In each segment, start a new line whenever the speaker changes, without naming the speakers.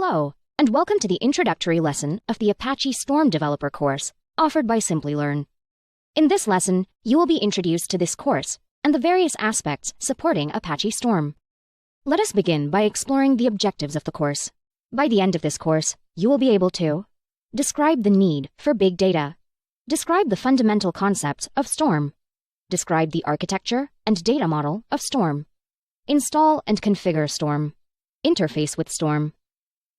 Hello, and welcome to the introductory lesson of the Apache Storm Developer course offered by Simplilearn. In this lesson, you will be introduced to this course and the various aspects supporting Apache Storm. Let us begin by exploring the objectives of the course. By the end of this course, you will be able to describe the need for big data, describe the fundamental concepts of Storm, describe the architecture and data model of Storm, install and configure Storm, interface with Storm,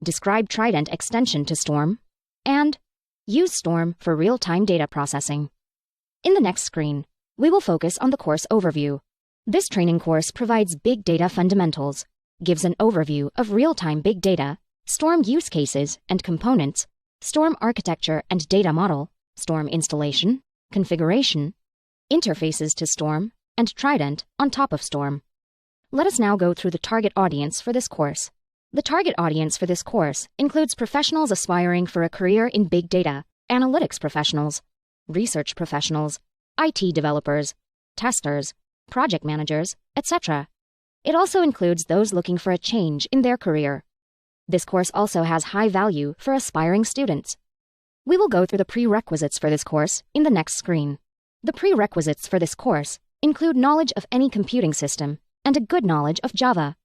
describe Trident extension to Storm, and use Storm for real-time data processing. In the next screen, we will focus on the course overview. This training course provides big data fundamentals, gives an overview of real-time big data, Storm use cases and components, Storm architecture and data model, Storm installation, configuration, interfaces to Storm, and Trident on top of Storm. Let us now go through the target audience for this course. The target audience for this course includes professionals aspiring for a career in big data, analytics professionals, research professionals, IT developers, testers, project managers, etc. It also includes those looking for a change in their career. This course also has high value for aspiring students. We will go through the prerequisites for this course in the next screen. The prerequisites for this course include knowledge of any computing system and a good knowledge of Java.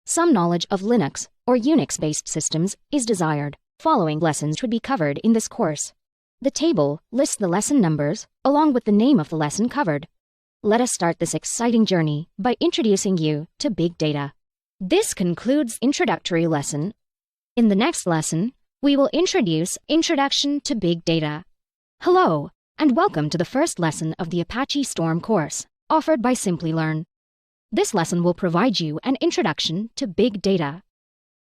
Some knowledge of Linux or Unix-based systems is desired. Following lessons should be covered in this course. The table lists the lesson numbers along with the name of the lesson covered. Let us start this exciting journey by introducing you to big data. This concludes introductory lesson. In the next lesson, we will introduce Introduction to Big Data. Hello, and welcome to the first lesson of the Apache Storm course, offered by Simplilearn. This lesson will provide you an introduction to big data.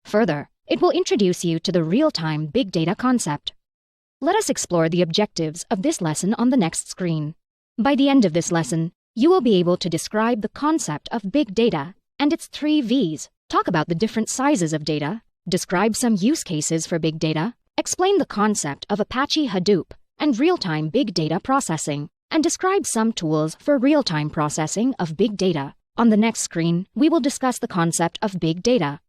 Further, it will introduce you to the real-time big data concept. Let us explore the objectives of this lesson on the next screen. By the end of this lesson, you will be able to describe the concept of big data and its 3 V's, talk about the different sizes of data, describe some use cases for big data, explain the concept of Apache Hadoop and real-time big data processing, and describe some tools for real-time processing of big data. On the next screen, we will discuss the concept of big data.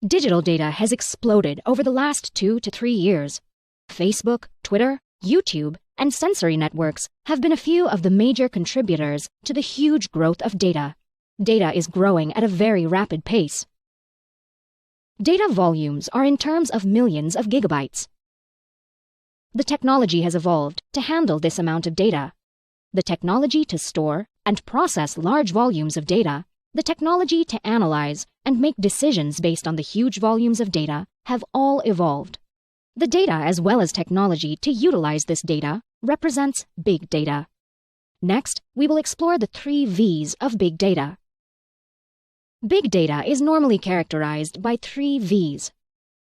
Digital data has exploded over the last 2 to 3 years. Facebook, Twitter, YouTube, and sensory networks have been a few of the major contributors to the huge growth of data. Data is growing at a very rapid pace. Data volumes are in terms of millions of gigabytes. The technology has evolved to handle this amount of data. The technology to store and process large volumes of data, the technology to analyze and make decisions based on the huge volumes of data have all evolved. The data as well as technology to utilize this data represents big data. Next, we will explore the 3 V's of big data. Big data is normally characterized by 3 V's: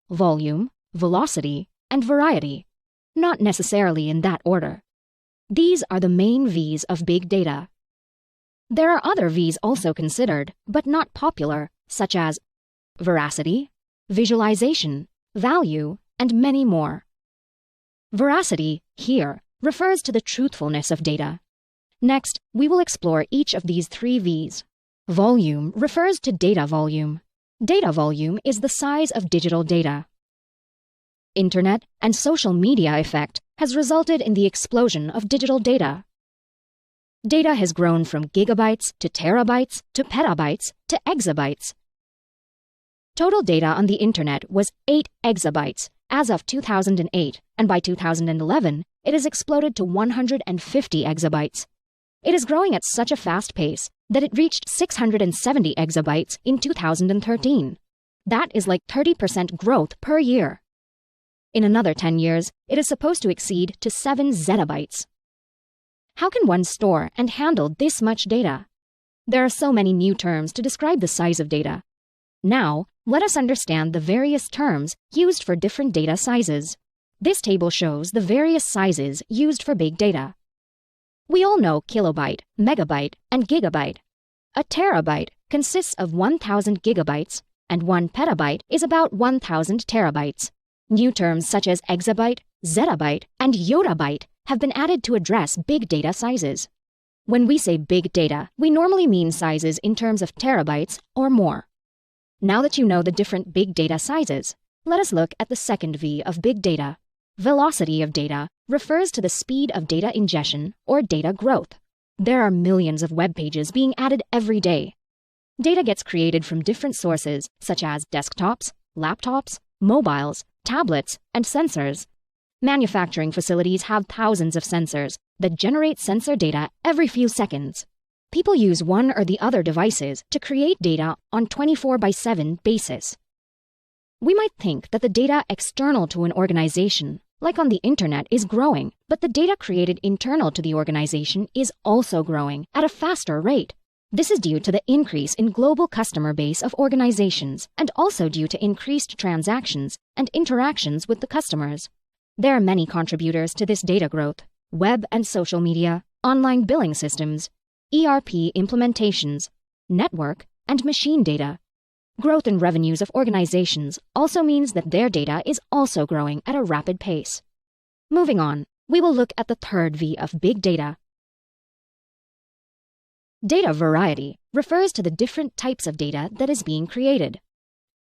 volume, velocity, and variety, not necessarily in that order. These are the main V's of big data. There are other V's also considered, but not popular, such as veracity, visualization, value, and many more. Veracity, here, refers to the truthfulness of data. Next, we will explore each of these 3 V's. Volume refers to data volume. Data volume is the size of digital data. Internet and social media effect has resulted in the explosion of digital data. Data has grown from gigabytes to terabytes to petabytes to exabytes. Total data on the Internet was 8 exabytes as of 2008, and by 2011, it has exploded to 150 exabytes. It is growing at such a fast pace that it reached 670 exabytes in 2013. That is like 30% growth per year. In another 10 years, it is supposed to exceed to 7 zettabytes. How can one store and handle this much data? There are so many new terms to describe the size of data. Now, let us understand the various terms used for different data sizes. This table shows the various sizes used for big data. We all know kilobyte, megabyte, and gigabyte. A terabyte consists of 1,000 gigabytes, and 1 petabyte is about 1,000 terabytes. New terms such as exabyte, zettabyte, and yottabyte have been added to address big data sizes. When we say big data, we normally mean sizes in terms of terabytes or more. Now that you know the different big data sizes, let us look at the second V of big data. Velocity of data refers to the speed of data ingestion or data growth. There are millions of web pages being added every day. Data gets created from different sources such as desktops, laptops, mobiles, tablets, and sensors. Manufacturing facilities have thousands of sensors that generate sensor data every few seconds. People use one or the other devices to create data on 24/7 basis. We might think that the data external to an organization, like on the internet, is growing, but the data created internal to the organization is also growing at a faster rate. This is due to the increase in global customer base of organizations and also due to increased transactions and interactions with the customers. There are many contributors to this data growth: web and social media, online billing systems, ERP implementations, network, and machine data. Growth in revenues of organizations also means that their data is also growing at a rapid pace. Moving on, we will look at the third V of big data. Data variety refers to the different types of data that is being created.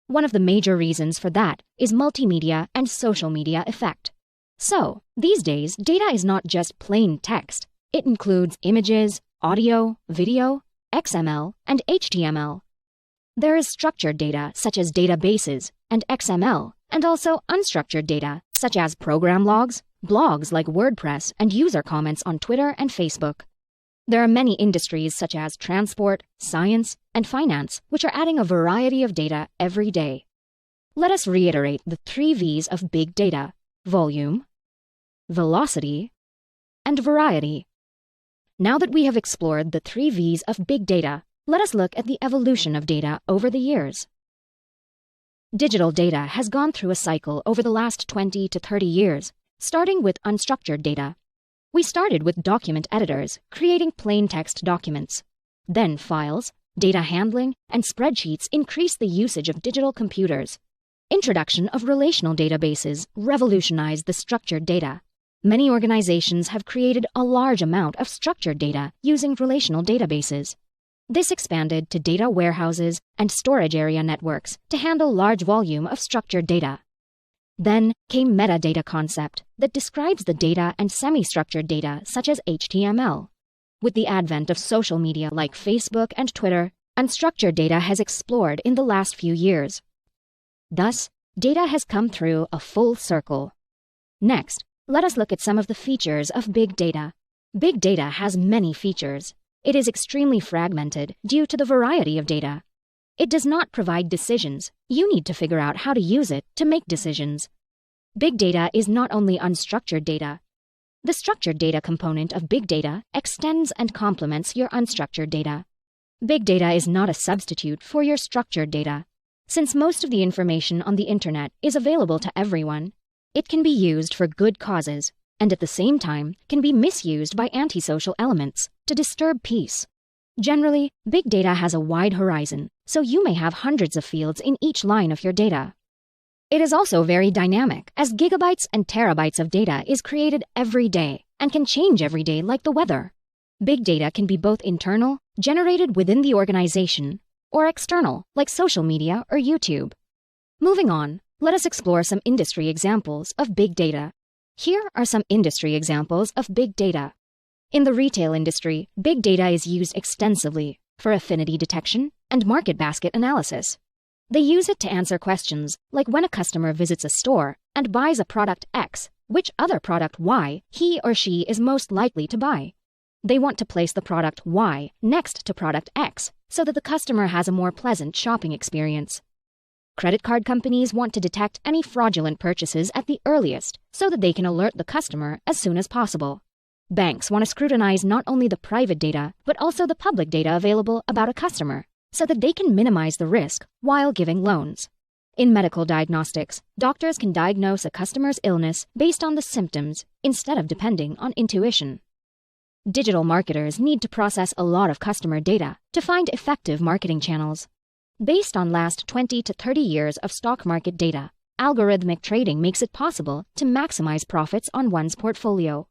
One of the major reasons for that is multimedia and social media effect. So, these days, data is not just plain text. It includes images, audio, video, XML, and HTML. There is structured data such as databases and XML, and also unstructured data such as program logs, blogs like WordPress, and user comments on Twitter and Facebook. There are many industries such as transport, science, and finance which are adding a variety of data every day. Let us reiterate the 3 V's of big data: volume, velocity, and variety. Now that we have explored the 3 V's of big data, let us look at the evolution of data over the years. Digital data has gone through a cycle over the last 20 to 30 years, starting with unstructured data. We started with document editors, creating plain text documents. Then files, data handling, and spreadsheets increased the usage of digital computers. Introduction of relational databases revolutionized the structured data. Many organizations have created a large amount of structured data using relational databases. This expanded to data warehouses and storage area networks to handle large volume of structured data. Then came metadata concept that describes the data and semi-structured data such as HTML. With the advent of social media like Facebook and Twitter, unstructured data has explored in the last few years. Thus, data has come through a full circle. Next, let us look at some of the features of big data. Big data has many features. It is extremely fragmented due to the variety of data. It does not provide decisions. You need to figure out how to use it to make decisions. Big data is not only unstructured data. The structured data component of big data extends and complements your unstructured data. Big data is not a substitute for your structured data. Since most of the information on the internet is available to everyone, it can be used for good causes, and at the same time can be misused by antisocial elements to disturb peace. Generally, big data has a wide horizon, so you may have hundreds of fields in each line of your data. It is also very dynamic, as gigabytes and terabytes of data is created every day and can change every day like the weather. Big data can be both internal, generated within the organization, or external, like social media or YouTube. Moving on, let us explore some industry examples of big data. Here are some industry examples of big data. In the retail industry, big data is used extensively for affinity detection and market basket analysis. They use it to answer questions like when a customer visits a store and buys a product X, which other product Y he or she is most likely to buy. They want to place the product Y next to product X so that the customer has a more pleasant shopping experience. Credit card companies want to detect any fraudulent purchases at the earliest so that they can alert the customer as soon as possible. Banks want to scrutinize not only the private data, but also the public data available about a customer, so that they can minimize the risk while giving loans. In medical diagnostics, doctors can diagnose a customer's illness based on the symptoms instead of depending on intuition. Digital marketers need to process a lot of customer data to find effective marketing channels. Based on last 20 to 30 years of stock market data, algorithmic trading makes it possible to maximize profits on one's portfolio.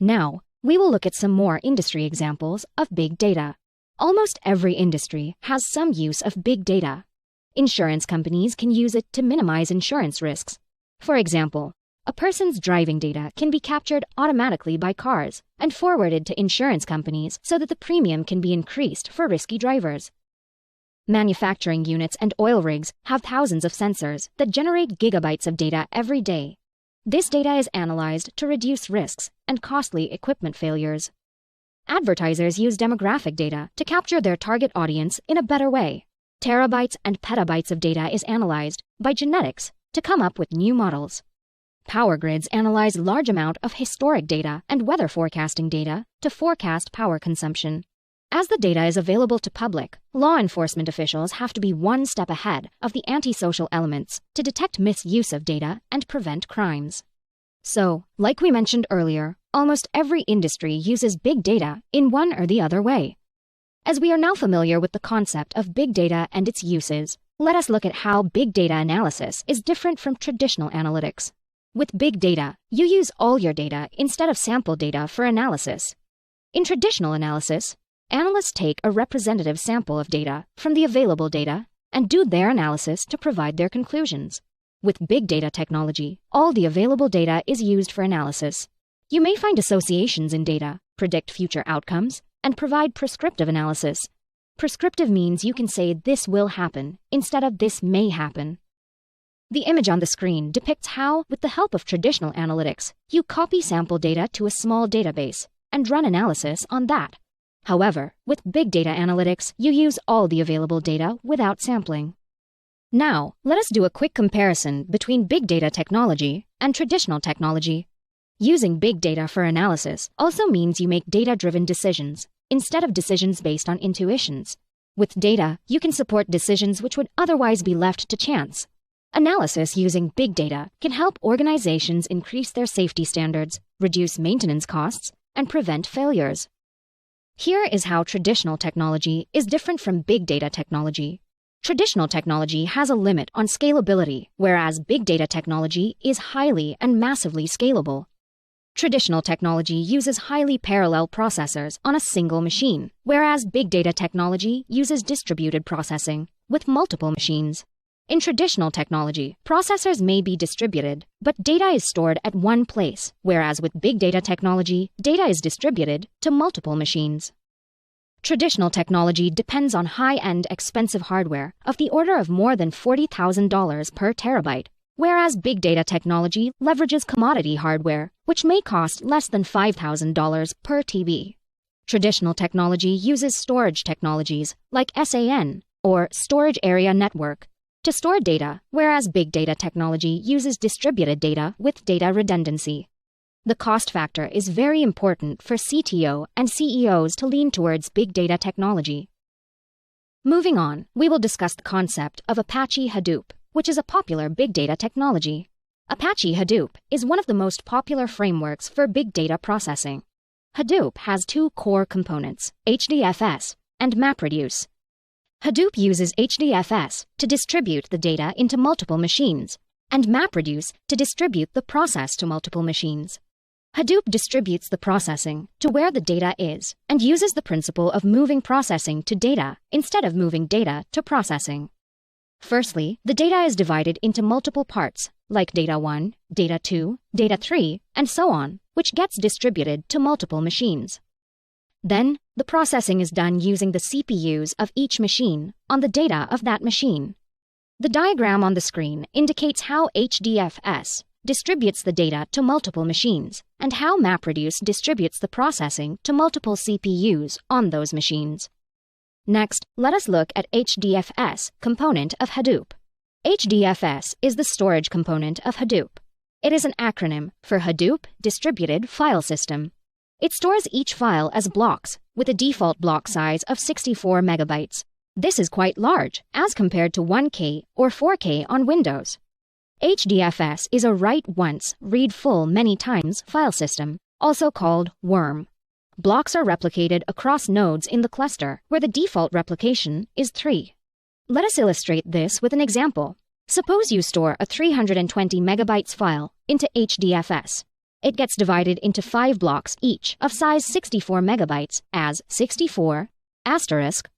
Now, we will look at some more industry examples of big data. Almost every industry has some use of big data. Insurance companies can use it to minimize insurance risks. For example, a person's driving data can be captured automatically by cars and forwarded to insurance companies so that the premium can be increased for risky drivers. Manufacturing units and oil rigs have thousands of sensors that generate gigabytes of data every day. This data is analyzed to reduce risks and costly equipment failures. Advertisers use demographic data to capture their target audience in a better way. Terabytes and petabytes of data is analyzed by genetics to come up with new models. Power grids analyze large amount of historic data and weather forecasting data to forecast power consumption. As the data is available to public, law enforcement officials have to be one step ahead of the antisocial elements to detect misuse of data and prevent crimes. So, like we mentioned earlier, almost every industry uses big data in one or the other way. As we are now familiar with the concept of big data and its uses, let us look at how big data analysis is different from traditional analytics. With big data, you use all your data instead of sample data for analysis. In traditional analysis, analysts take a representative sample of data from the available data and do their analysis to provide their conclusions. With big data technology, all the available data is used for analysis. You may find associations in data, predict future outcomes, and provide prescriptive analysis. Prescriptive means you can say this will happen instead of this may happen. The image on the screen depicts how, with the help of traditional analytics, you copy sample data to a small database and run analysis on that. However, with big data analytics, you use all the available data without sampling. Now, let us do a quick comparison between big data technology and traditional technology. Using big data for analysis also means you make data-driven decisions instead of decisions based on intuitions. With data, you can support decisions which would otherwise be left to chance. Analysis using big data can help organizations increase their safety standards, reduce maintenance costs, and prevent failures. Here is how traditional technology is different from big data technology. Traditional technology has a limit on scalability, whereas big data technology is highly and massively scalable. Traditional technology uses highly parallel processors on a single machine, whereas big data technology uses distributed processing with multiple machines. In traditional technology, processors may be distributed, but data is stored at one place, whereas with big data technology, data is distributed to multiple machines. Traditional technology depends on high-end, expensive hardware of the order of more than $40,000 per terabyte, whereas big data technology leverages commodity hardware, which may cost less than $5,000 per TB. Traditional technology uses storage technologies like SAN, or Storage Area Network, to store data, whereas big data technology uses distributed data with data redundancy. The cost factor is very important for CTO and CEOs to lean towards big data technology. Moving on, we will discuss the concept of Apache Hadoop, which is a popular big data technology. Apache Hadoop is one of the most popular frameworks for big data processing. Hadoop has two core components, HDFS and MapReduce. Hadoop uses HDFS to distribute the data into multiple machines, and MapReduce to distribute the process to multiple machines. Hadoop distributes the processing to where the data is and uses the principle of moving processing to data instead of moving data to processing. Firstly, the data is divided into multiple parts, like data 1, data 2, data 3, and so on, which gets distributed to multiple machines. Then, the processing is done using the CPUs of each machine on the data of that machine. The diagram on the screen indicates how HDFS distributes the data to multiple machines and how MapReduce distributes the processing to multiple CPUs on those machines. Next, let us look at HDFS component of Hadoop. HDFS is the storage component of Hadoop. It is an acronym for Hadoop Distributed File System. It stores each file as blocks with a default block size of 64 megabytes. This is quite large as compared to 1K or 4K on Windows. HDFS is a write once, read full many times file system, also called worm. Blocks are replicated across nodes in the cluster, where the default replication is 3. Let us illustrate this with an example. Suppose you store a 320 megabytes file into HDFS. It gets divided into 5 blocks each of size 64 megabytes as 64 *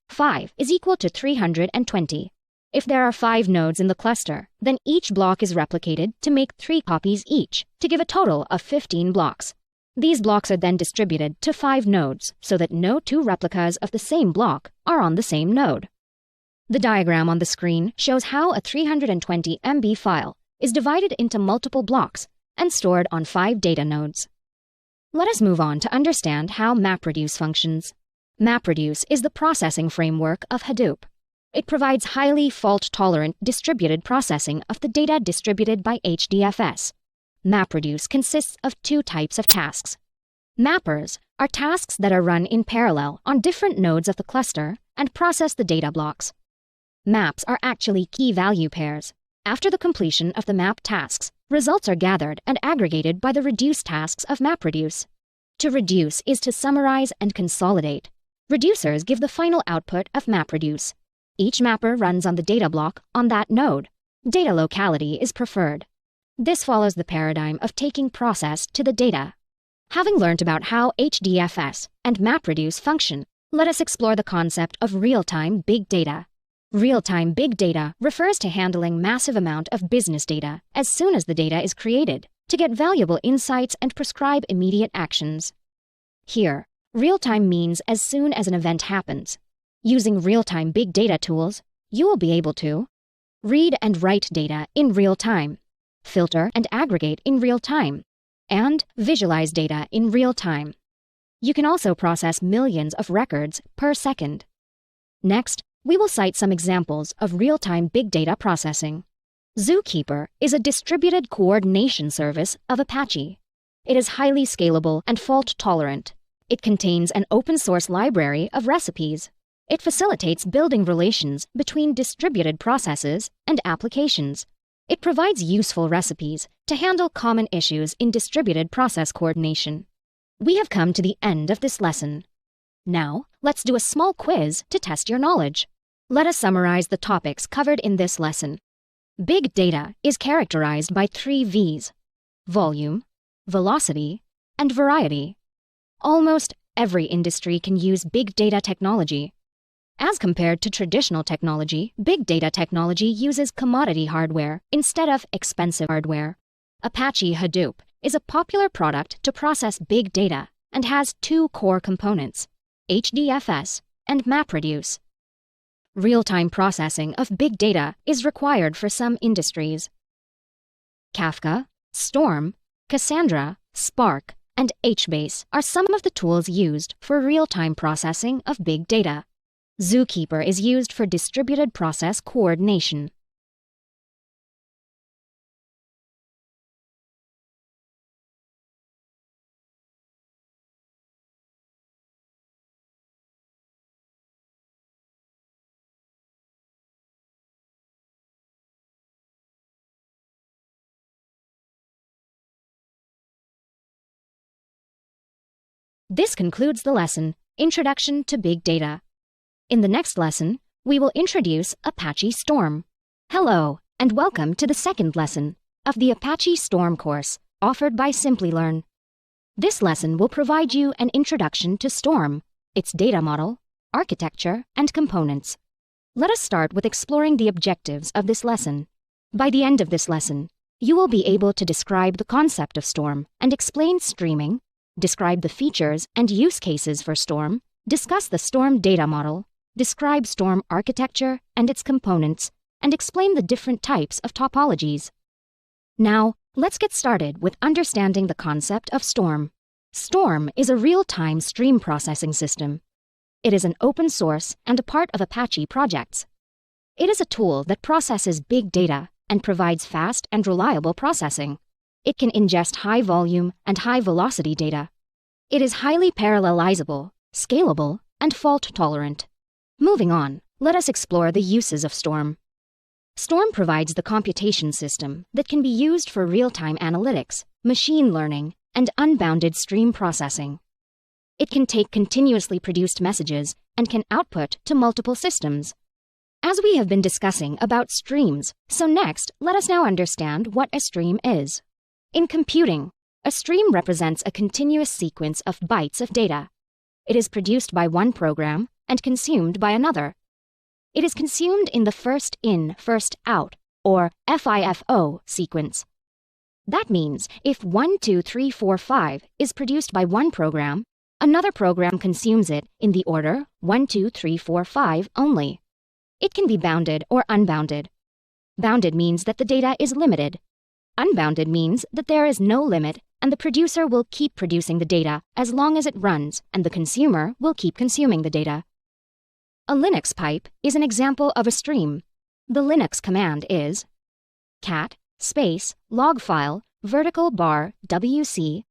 5 is equal to 320. If there are 5 nodes in the cluster, then each block is replicated to make 3 copies each, to give a total of 15 blocks. These blocks are then distributed to 5 nodes so that no 2 replicas of the same block are on the same node. The diagram on the screen shows how a 320 MB file is divided into multiple blocks and stored on 5 data nodes. Let us move on to understand how MapReduce functions. MapReduce is the processing framework of Hadoop. It provides highly fault-tolerant distributed processing of the data distributed by HDFS. MapReduce consists of 2 types of tasks. Mappers are tasks that are run in parallel on different nodes of the cluster and process the data blocks. Maps are actually key-value pairs. After the completion of the map tasks, results are gathered and aggregated by the reduce tasks of MapReduce. To reduce is to summarize and consolidate. Reducers give the final output of MapReduce. Each mapper runs on the data block on that node. Data locality is preferred. This follows the paradigm of taking process to the data. Having learned about how HDFS and MapReduce function, let us explore the concept of real-time big data. Real-time big data refers to handling massive amount of business data as soon as the data is created to get valuable insights and prescribe immediate actions. Here, real-time means as soon as an event happens. Using real-time big data tools, you will be able to read and write data in real time, filter and aggregate in real time, and visualize data in real time. You can also process millions of records per second. Next, we will cite some examples of real-time big data processing. Zookeeper is a distributed coordination service of Apache. It is highly scalable and fault-tolerant. It contains an open-source library of recipes. It facilitates building relations between distributed processes and applications. It provides useful recipes to handle common issues in distributed process coordination. We have come to the end of this lesson. Now, let's do a small quiz to test your knowledge. Let us summarize the topics covered in this lesson. Big data is characterized by 3 V's: volume, velocity, and variety. Almost every industry can use big data technology. As compared to traditional technology, big data technology uses commodity hardware instead of expensive hardware. Apache Hadoop is a popular product to process big data and has 2 core components: HDFS and MapReduce. Real-time processing of big data is required for some industries. Kafka, Storm, Cassandra, Spark, and HBase are some of the tools used for real-time processing of big data. Zookeeper is used for distributed process coordination. This concludes the lesson, Introduction to Big Data. In the next lesson, we will introduce Apache Storm. Hello, and welcome to the second lesson of the Apache Storm course offered by Simplilearn. This lesson will provide you an introduction to Storm, its data model, architecture, and components. Let us start with exploring the objectives of this lesson. By the end of this lesson, you will be able to describe the concept of Storm and explain streaming, describe the features and use cases for Storm, discuss the Storm data model, describe Storm architecture and its components, and explain the different types of topologies. Now, let's get started with understanding the concept of Storm. Storm is a real-time stream processing system. It is an open source and a part of Apache projects. It is a tool that processes big data and provides fast and reliable processing. It can ingest high-volume and high-velocity data. It is highly parallelizable, scalable, and fault-tolerant. Moving on, let us explore the uses of Storm. Storm provides the computation system that can be used for real-time analytics, machine learning, and unbounded stream processing. It can take continuously produced messages and can output to multiple systems. As we have been discussing about streams, so next, let us now understand what a stream is. In computing, a stream represents a continuous sequence of bytes of data. It is produced by one program and consumed by another. It is consumed in the first in, first out, or FIFO sequence. That means if 1, 2, 3, 4, 5 is produced by one program, another program consumes it in the order 1, 2, 3, 4, 5 only. It can be bounded or unbounded. Bounded means that the data is limited. Unbounded means that there is no limit and the producer will keep producing the data as long as it runs and the consumer will keep consuming the data. A Linux pipe is an example of a stream. The Linux command is cat space log file vertical bar wc-l.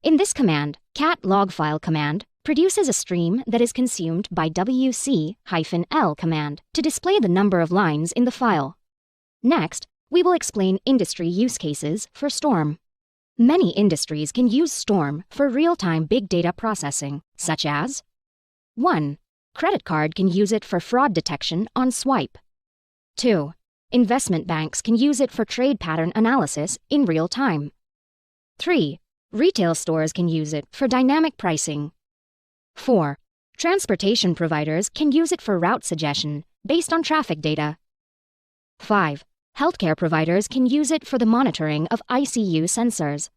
In this command, cat log file command produces a stream that is consumed by wc-l command to display the number of lines in the file. Next, we will explain industry use cases for Storm. Many industries can use Storm for real-time big data processing, such as 1. Credit card can use it for fraud detection on swipe. 2. Investment banks can use it for trade pattern analysis in real time. 3. Retail stores can use it for dynamic pricing. 4. Transportation providers can use it for route suggestion based on traffic data. 5. Healthcare providers can use it for the monitoring of ICU sensors.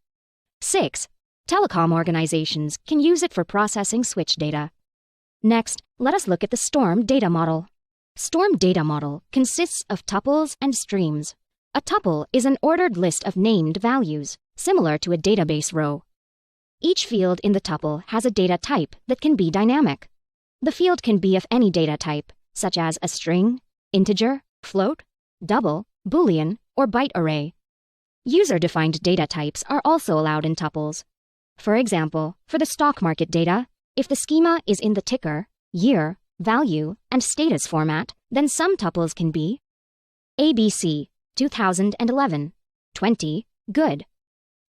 6. Telecom organizations can use it for processing switch data. Next, let us look at the Storm data model. Storm data model consists of tuples and streams. A tuple is an ordered list of named values, similar to a database row. Each field in the tuple has a data type that can be dynamic. The field can be of any data type, such as a string, integer, float, double, Boolean, or byte array. User-defined data types are also allowed in tuples. For example, for the stock market data, if the schema is in the ticker, year, value, and status format, then some tuples can be ABC 2011 20 good,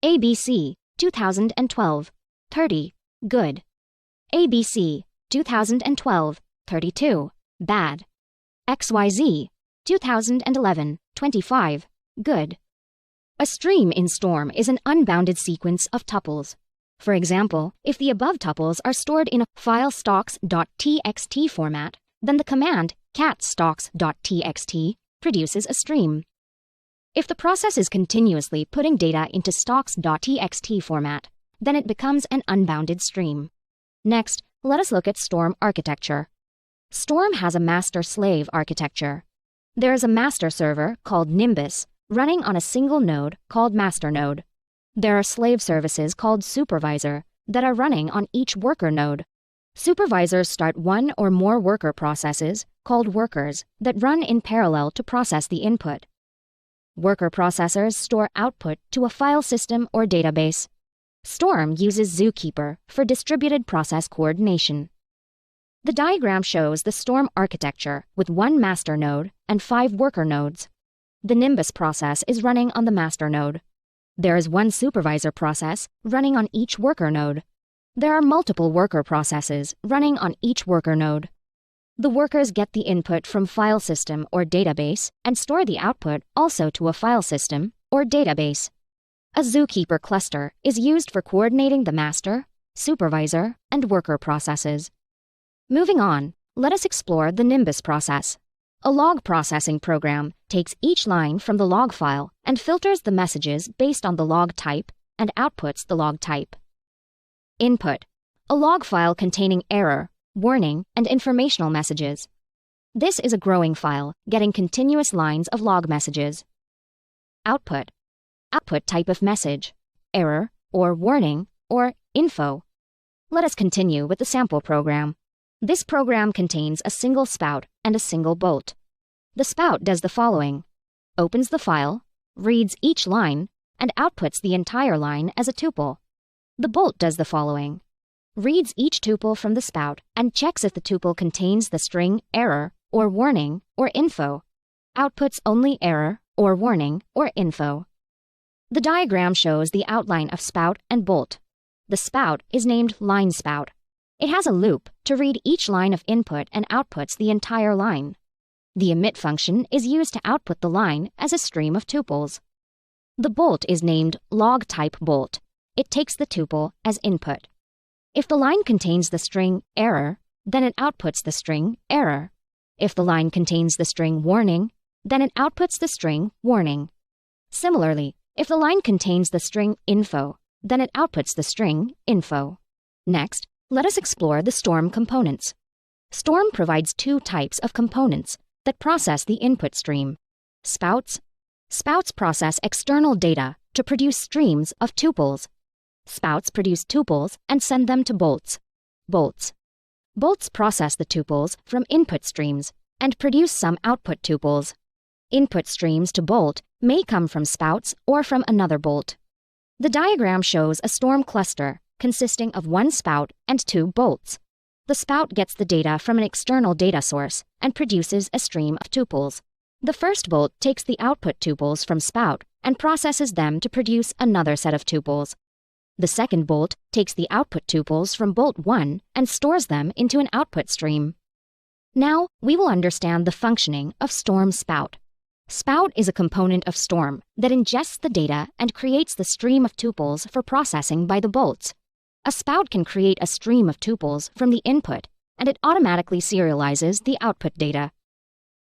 ABC 2012 30 good, ABC 2012 32 bad, XYZ 2011 25 good. A stream in Storm is an unbounded sequence of tuples. For example, if the above tuples are stored in a file stocks.txt format, then the command cat stocks.txt produces a stream. If the process is continuously putting data into stocks.txt format, then it becomes an unbounded stream. Next, let us look at Storm architecture. Storm has a master-slave architecture. There is a master server called Nimbus running on a single node called master node. There are slave services called supervisor that are running on each worker node. Supervisors start one or more worker processes called workers that run in parallel to process the input. Worker processors store output to a file system or database. Storm uses Zookeeper for distributed process coordination. The diagram shows the Storm architecture with one master node and 5 worker nodes. The Nimbus process is running on the master node. There is one supervisor process running on each worker node. There are multiple worker processes running on each worker node. The workers get the input from file system or database and store the output also to a file system or database. A Zookeeper cluster is used for coordinating the master, supervisor, and worker processes. Moving on, let us explore the Nimbus process. A log processing program takes each line from the log file and filters the messages based on the log type and outputs the log type. Input: a log file containing error, warning, and informational messages. This is a growing file, getting continuous lines of log messages. Output: output type of message, error, or warning, or info. Let us continue with the sample program. This program contains a single spout and a single bolt. The spout does the following: opens the file, reads each line, and outputs the entire line as a tuple. The bolt does the following: reads each tuple from the spout and checks if the tuple contains the string error or warning or info. Outputs only error or warning or info. The diagram shows the outline of spout and bolt. The spout is named line spout. It has a loop to read each line of input and outputs the entire line. The emit function is used to output the line as a stream of tuples. The bolt is named log type bolt. It takes the tuple as input. If the line contains the string error, then it outputs the string error. If the line contains the string warning, then it outputs the string warning. Similarly, if the line contains the string info, then it outputs the string info. Next, let us explore the Storm components. Storm provides two types of components that process the input stream. Spouts. Spouts process external data to produce streams of tuples. Spouts produce tuples and send them to bolts. Bolts. Bolts process the tuples from input streams and produce some output tuples. Input streams to bolt may come from spouts or from another bolt. The diagram shows a storm cluster consisting of one spout and two bolts. The spout gets the data from an external data source and produces a stream of tuples. The first bolt takes the output tuples from spout and processes them to produce another set of tuples. The second bolt takes the output tuples from bolt 1 and stores them into an output stream. Now, we will understand the functioning of Storm spout. Spout is a component of Storm that ingests the data and creates the stream of tuples for processing by the bolts. A spout can create a stream of tuples from the input, and it automatically serializes the output data.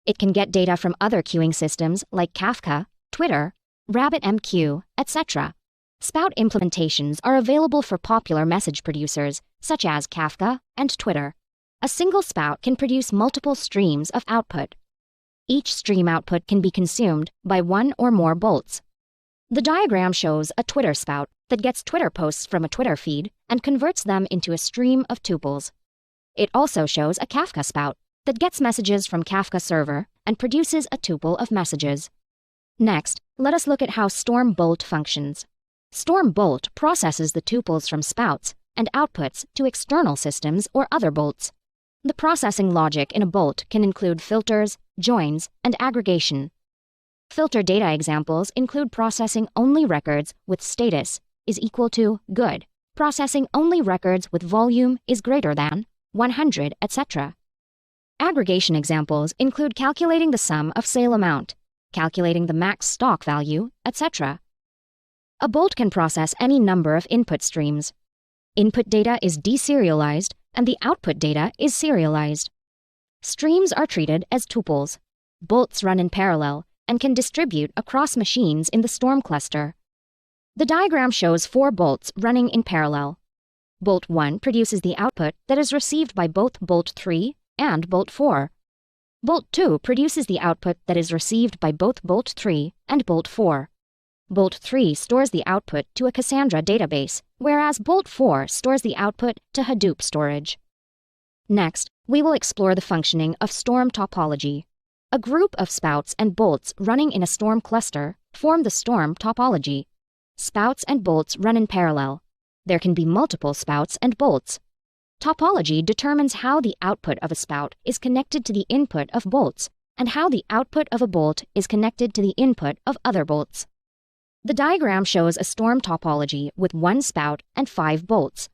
It can get data from other queuing systems like Kafka, Twitter, RabbitMQ, etc. Spout implementations are available for popular message producers, such as Kafka and Twitter. A single spout can produce multiple streams of output. Each stream output can be consumed by one or more bolts. The diagram shows a Twitter spout that gets Twitter posts from a Twitter feed and converts them into a stream of tuples. It also shows a Kafka spout that gets messages from Kafka server and produces a tuple of messages. Next, let us look at how Storm Bolt functions. Storm Bolt processes the tuples from spouts and outputs to external systems or other bolts. The processing logic in a bolt can include filters, joins, and aggregation. Filter data examples include processing only records with status is equal to good, processing only records with volume is greater than 100, etc. Aggregation examples include calculating the sum of sale amount, calculating the max stock value, etc. A bolt can process any number of input streams. Input data is deserialized and the output data is serialized. Streams are treated as tuples. Bolts run in parallel and can distribute across machines in the Storm cluster. The diagram shows 4 bolts running in parallel. Bolt 1 produces the output that is received by both Bolt 3 and Bolt 4. Bolt 2 produces the output that is received by both Bolt 3 and Bolt 4. Bolt 3 stores the output to a Cassandra database, whereas Bolt 4 stores the output to Hadoop storage. Next, we will explore the functioning of Storm topology. A group of spouts and bolts running in a Storm cluster form the Storm topology. Spouts and bolts run in parallel. There can be multiple spouts and bolts. Topology determines how the output of a spout is connected to the input of bolts, and how the output of a bolt is connected to the input of other bolts. The diagram shows a Storm topology with 1 spout and 5 bolts.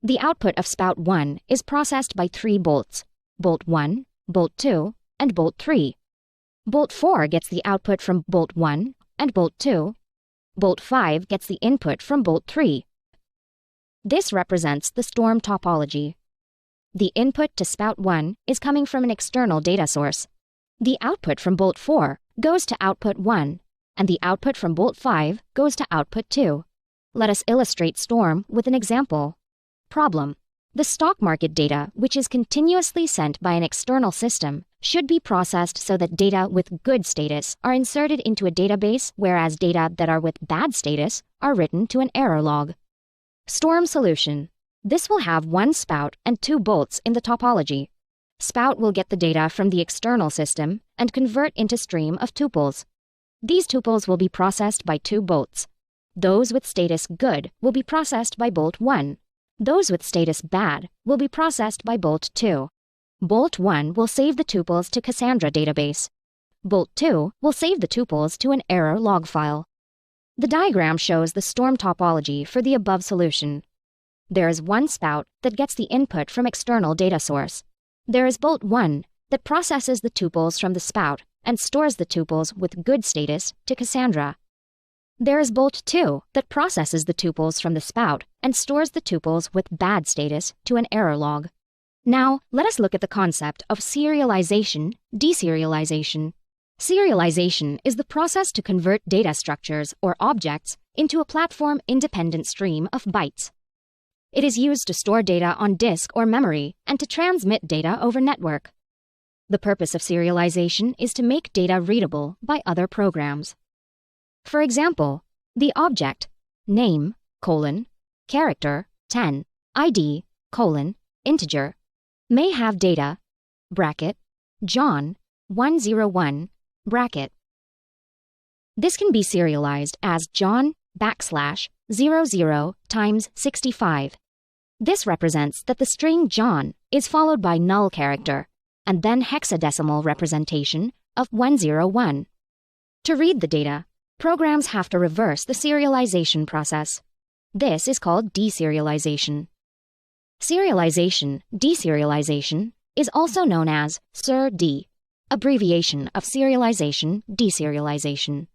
The output of spout 1 is processed by 3 bolts, bolt 1, bolt 2, and bolt 3. Bolt 4 gets the output from bolt 1 and bolt 2. Bolt 5 gets the input from bolt 3. This represents the Storm topology. The input to spout 1 is coming from an external data source. The output from bolt 4 goes to output 1, and the output from bolt 5 goes to output 2. Let us illustrate Storm with an example. Problem: the stock market data, which is continuously sent by an external system, should be processed so that data with good status are inserted into a database, whereas data that are with bad status are written to an error log. Storm solution: this will have 1 spout and 2 bolts in the topology. Spout will get the data from the external system and convert into stream of tuples. These tuples will be processed by 2 bolts. Those with status good will be processed by bolt 1. Those with status bad will be processed by bolt 2. Bolt 1 will save the tuples to Cassandra database. Bolt 2 will save the tuples to an error log file. The diagram shows the Storm topology for the above solution. There is 1 spout that gets the input from external data source. There is bolt 1 that processes the tuples from the spout and stores the tuples with good status to Cassandra. There is bolt 2 that processes the tuples from the spout and stores the tuples with bad status to an error log. Now, let us look at the concept of serialization, deserialization. Serialization is the process to convert data structures or objects into a platform-independent stream of bytes. It is used to store data on disk or memory and to transmit data over network. The purpose of serialization is to make data readable by other programs. For example, the object name, character, 10, ID, integer, may have data, John, 101, This can be serialized as John \00 times 65. This represents that the string John is followed by null character, and then hexadecimal representation of 101. To read the data, programs have to reverse the serialization process. This is called deserialization. Serialization, deserialization, is also known as SER-D, abbreviation of serialization, deserialization.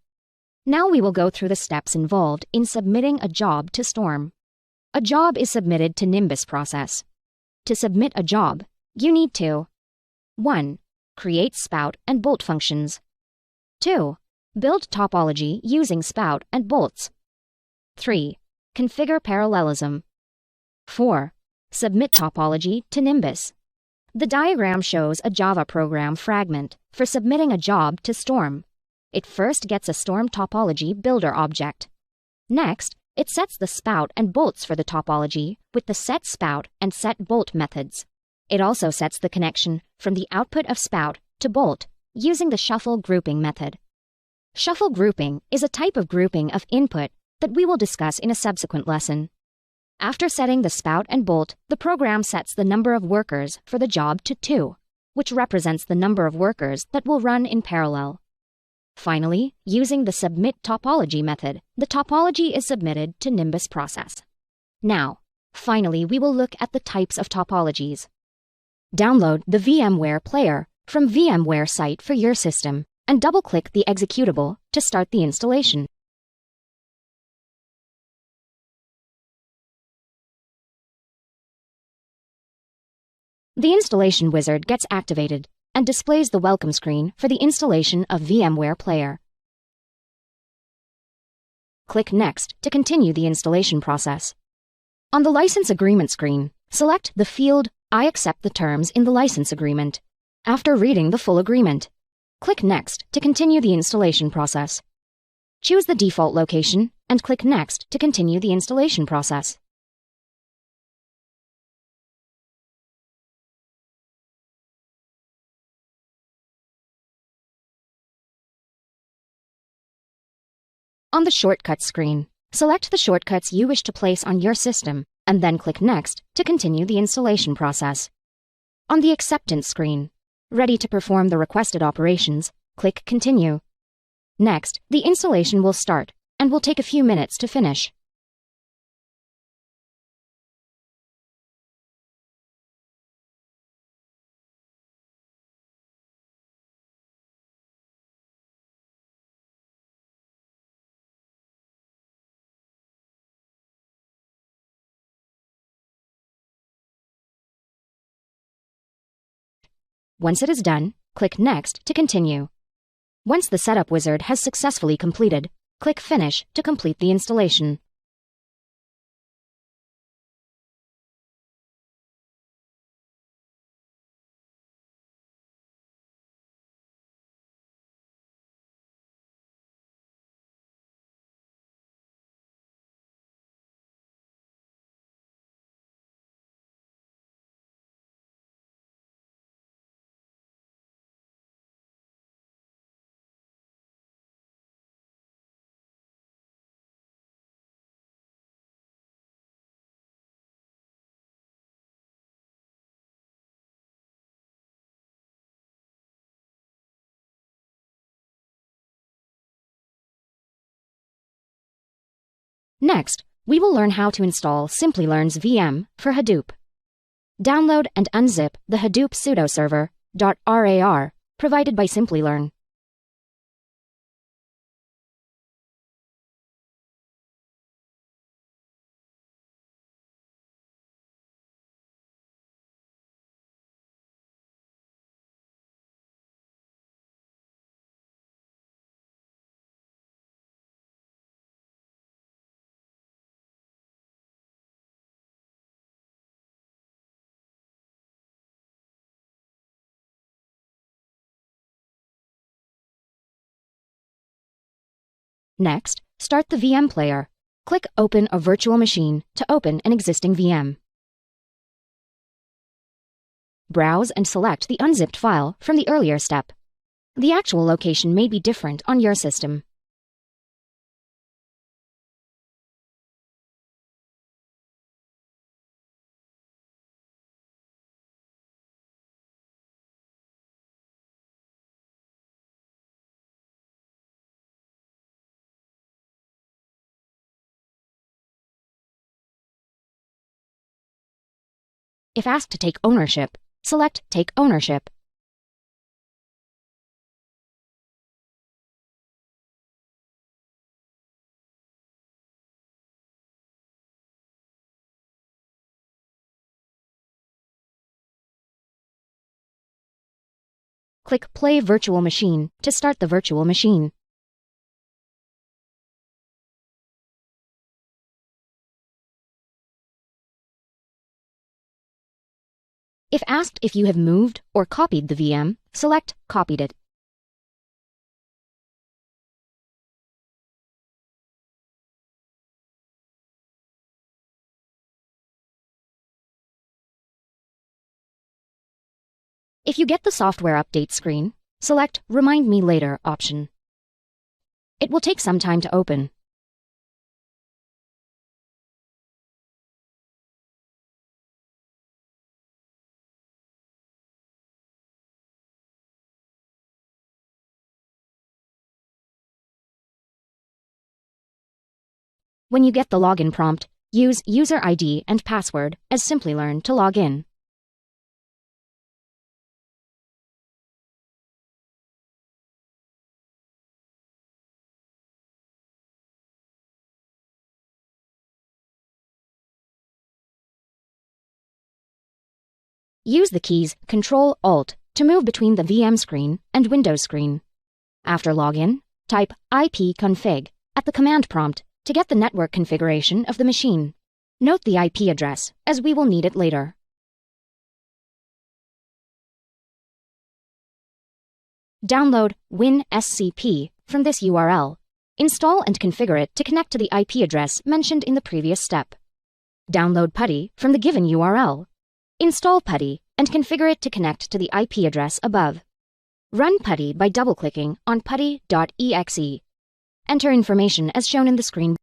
Now we will go through the steps involved in submitting a job to Storm. A job is submitted to Nimbus process. To submit a job, you need to 1. Create spout and bolt functions. 2. Build topology using spout and bolts. 3. Configure parallelism. 4. Submit topology to Nimbus. The diagram shows a Java program fragment for submitting a job to Storm. It first gets a Storm topology builder object. Next, it sets the spout and bolts for the topology with the setSpout and setBolt methods. It also sets the connection from the output of spout to bolt using the shuffle grouping method. Shuffle grouping is a type of grouping of input that we will discuss in a subsequent lesson. After setting the spout and bolt, the program sets the number of workers for the job to 2, which represents the number of workers that will run in parallel. Finally, using the submit topology method, the topology is submitted to Nimbus process. Now, finally, we will look at the types of topologies. Download the VMware Player from VMware site for your system and double-click the executable to start the installation. The installation wizard gets activated and displays the welcome screen for the installation of VMware Player. Click Next to continue the installation process. On the license agreement screen, select the field I accept the terms in the license agreement. After reading the full agreement, click Next to continue the installation process. Choose the default location and click Next to continue the installation process. On the Shortcuts screen, select the shortcuts you wish to place on your system and then click Next to continue the installation process. On the Acceptance screen, ready to perform the requested operations, click Continue. Next, the installation will start and will take a few minutes to finish. Once it is done, click Next to continue. Once the setup wizard has successfully completed, click Finish to complete the installation. Next, we will learn how to install Simplilearn's VM for Hadoop. Download and unzip the Hadoop pseudoserver.rar provided by Simplilearn. Next, start the VM player. Click Open a virtual machine to open an existing VM. Browse and select the unzipped file from the earlier step. The actual location may be different on your system. If asked to take ownership, select Take Ownership. Click Play Virtual Machine to start the virtual machine. If asked if you have moved or copied the VM, select Copied it. If you get the software update screen, select Remind Me Later option. It will take some time to open. When you get the login prompt, use user ID and password as Simplilearn to log in. Use the keys Ctrl-Alt to move between the VM screen and Windows screen. After login, type ipconfig at the command prompt to get the network configuration of the machine. Note the IP address, as we will need it later. Download WinSCP from this URL. Install and configure it to connect to the IP address mentioned in the previous step. Download PuTTY from the given URL. Install PuTTY and configure it to connect to the IP address above. Run PuTTY by double-clicking on putty.exe. Enter information as shown in the screen.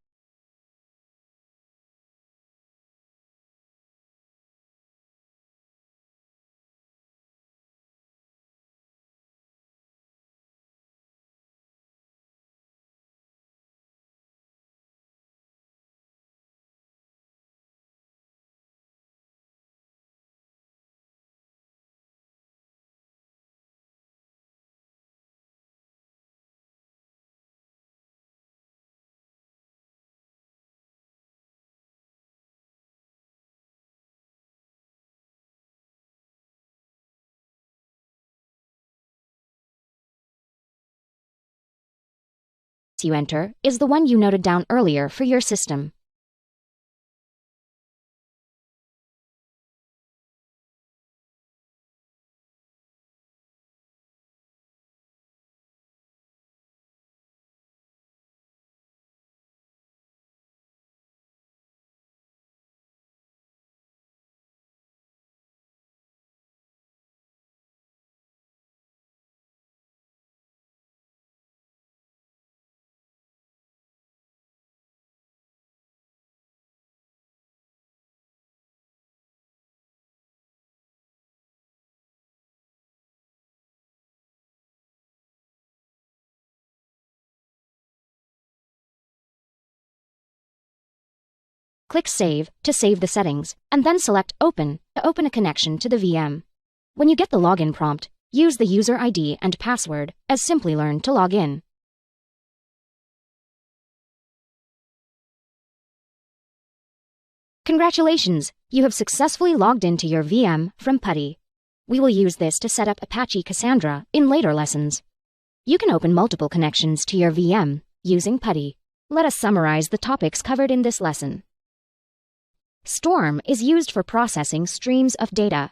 You enter is the one you noted down earlier for your system. Click Save to save the settings, and then select Open to open a connection to the VM. When you get the login prompt, use the user ID and password as Simplilearn to log in. Congratulations! You have successfully logged into your VM from PuTTY. We will use this to set up Apache Cassandra in later lessons. You can open multiple connections to your VM using PuTTY. Let us summarize the topics covered in this lesson. Storm is used for processing streams of data.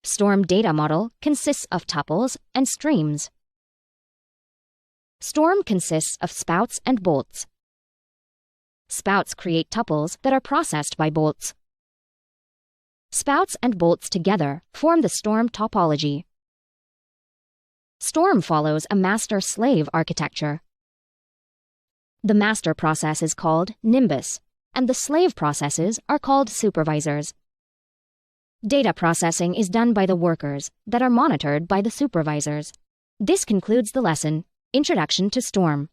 Storm data model consists of tuples and streams. Storm consists of spouts and bolts. Spouts create tuples that are processed by bolts. Spouts and bolts together form the Storm topology. Storm follows a master-slave architecture. The master process is called Nimbus, and the slave processes are called supervisors. Data processing is done by the workers that are monitored by the supervisors. This concludes the lesson, Introduction to Storm.